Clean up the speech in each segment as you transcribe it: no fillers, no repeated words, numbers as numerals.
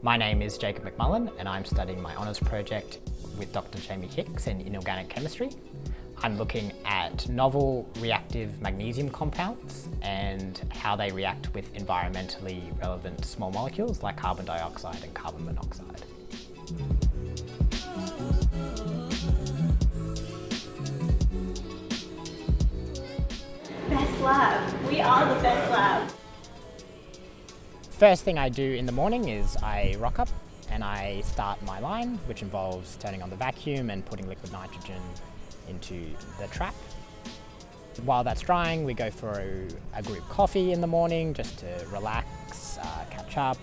My name is Jacob McMullen and I'm studying my honours project with Dr. Jamie Hicks in inorganic chemistry. I'm looking at novel reactive magnesium compounds and how they react with environmentally relevant small molecules like carbon dioxide and carbon monoxide. Best lab. We are the best lab. First thing I do in the morning is I rock up and I start my line, which involves turning on the vacuum and putting liquid nitrogen into the trap. While that's drying, we go for a group coffee in the morning just to relax, catch up.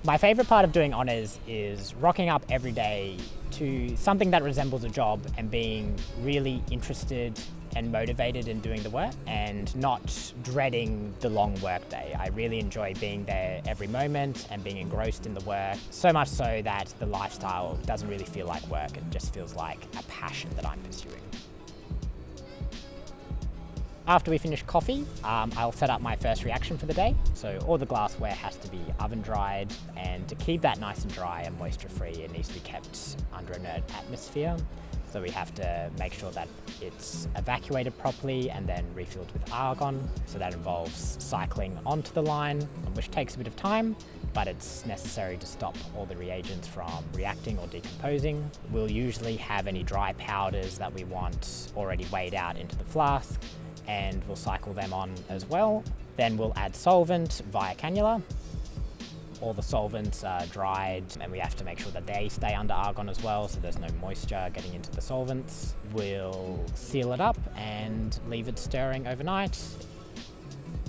My favourite part of doing honours is rocking up every day to something that resembles a job and being really interested and motivated in doing the work and not dreading the long work day. I really enjoy being there every moment and being engrossed in the work, so much so that the lifestyle doesn't really feel like work, it just feels like a passion that I'm pursuing. After we finish coffee, I'll set up my first reaction for the day. So all the glassware has to be oven dried, and to keep that nice and dry and moisture free, it needs to be kept under inert atmosphere. So we have to make sure that it's evacuated properly and then refilled with argon. So that involves cycling onto the line, which takes a bit of time, but it's necessary to stop all the reagents from reacting or decomposing. We'll usually have any dry powders that we want already weighed out into the flask, and we'll cycle them on as well. Then we'll add solvent via cannula. All the solvents are dried and we have to make sure that they stay under argon as well, so there's no moisture getting into the solvents. We'll seal it up and leave it stirring overnight.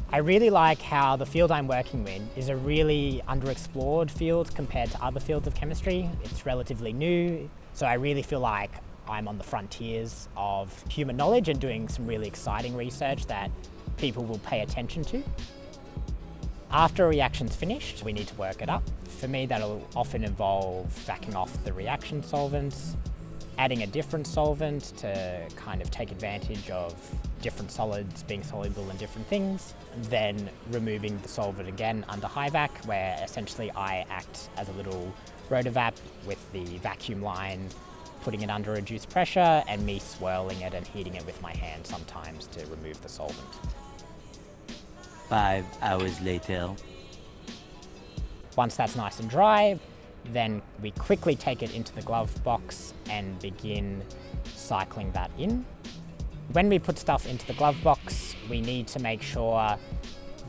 I really like how the field I'm working in is a really underexplored field compared to other fields of chemistry. It's relatively new, so I really feel like I'm on the frontiers of human knowledge and doing some really exciting research that people will pay attention to. After a reaction's finished, we need to work it up. For me, that'll often involve backing off the reaction solvents, adding a different solvent to kind of take advantage of different solids being soluble in different things, then removing the solvent again under high vac, where essentially I act as a little rotovap with the vacuum line, putting it under reduced pressure and me swirling it and heating it with my hand sometimes to remove the solvent. 5 hours later. Once that's nice and dry, then we quickly take it into the glove box and begin cycling that in. When we put stuff into the glove box, we need to make sure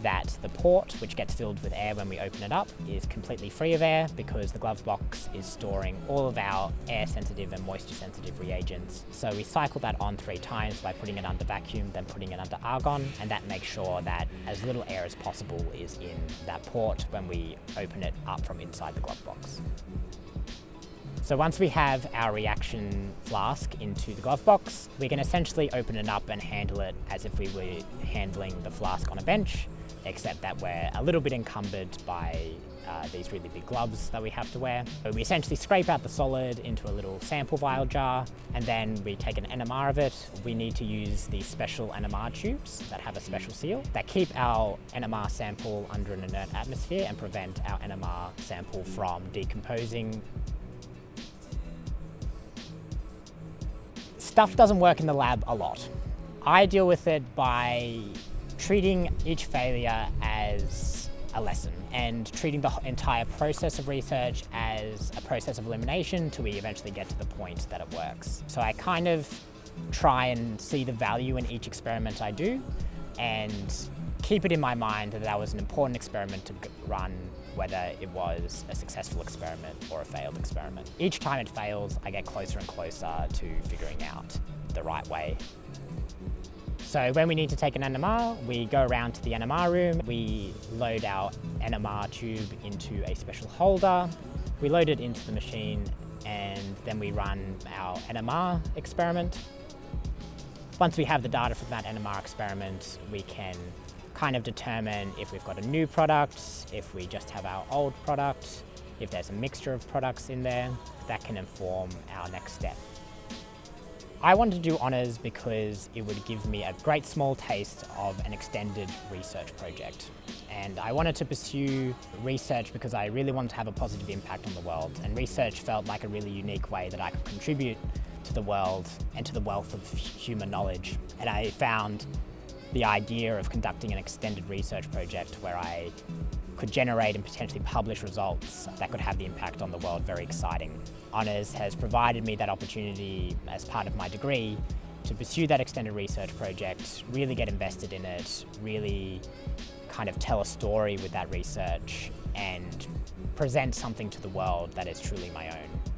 that the port, which gets filled with air when we open it up, is completely free of air, because the glove box is storing all of our air-sensitive and moisture-sensitive reagents. So we cycle that on 3 times by putting it under vacuum, then putting it under argon, and that makes sure that as little air as possible is in that port when we open it up from inside the glove box. So once we have our reaction flask into the glove box, we can essentially open it up and handle it as if we were handling the flask on a bench, except that we're a little bit encumbered by these really big gloves that we have to wear. So we essentially scrape out the solid into a little sample vial jar, and then we take an NMR of it. We need to use these special NMR tubes that have a special seal that keep our NMR sample under an inert atmosphere and prevent our NMR sample from decomposing. Stuff doesn't work in the lab a lot. I deal with it by treating each failure as a lesson and treating the entire process of research as a process of elimination till we eventually get to the point that it works. So I kind of try and see the value in each experiment I do and keep it in my mind that that was an important experiment to run, whether it was a successful experiment or a failed experiment. Each time it fails, I get closer and closer to figuring out the right way. So when we need to take an NMR, we go around to the NMR room, we load our NMR tube into a special holder, we load it into the machine, and then we run our NMR experiment. Once we have the data from that NMR experiment, we can kind of determine if we've got a new product, if we just have our old product, if there's a mixture of products in there. That can inform our next step. I wanted to do honours because it would give me a great small taste of an extended research project. And I wanted to pursue research because I really wanted to have a positive impact on the world. And research felt like a really unique way that I could contribute to the world and to the wealth of human knowledge. And I found the idea of conducting an extended research project where I could generate and potentially publish results that could have the impact on the world very exciting. Honours has provided me that opportunity as part of my degree to pursue that extended research project, really get invested in it, really kind of tell a story with that research and present something to the world that is truly my own.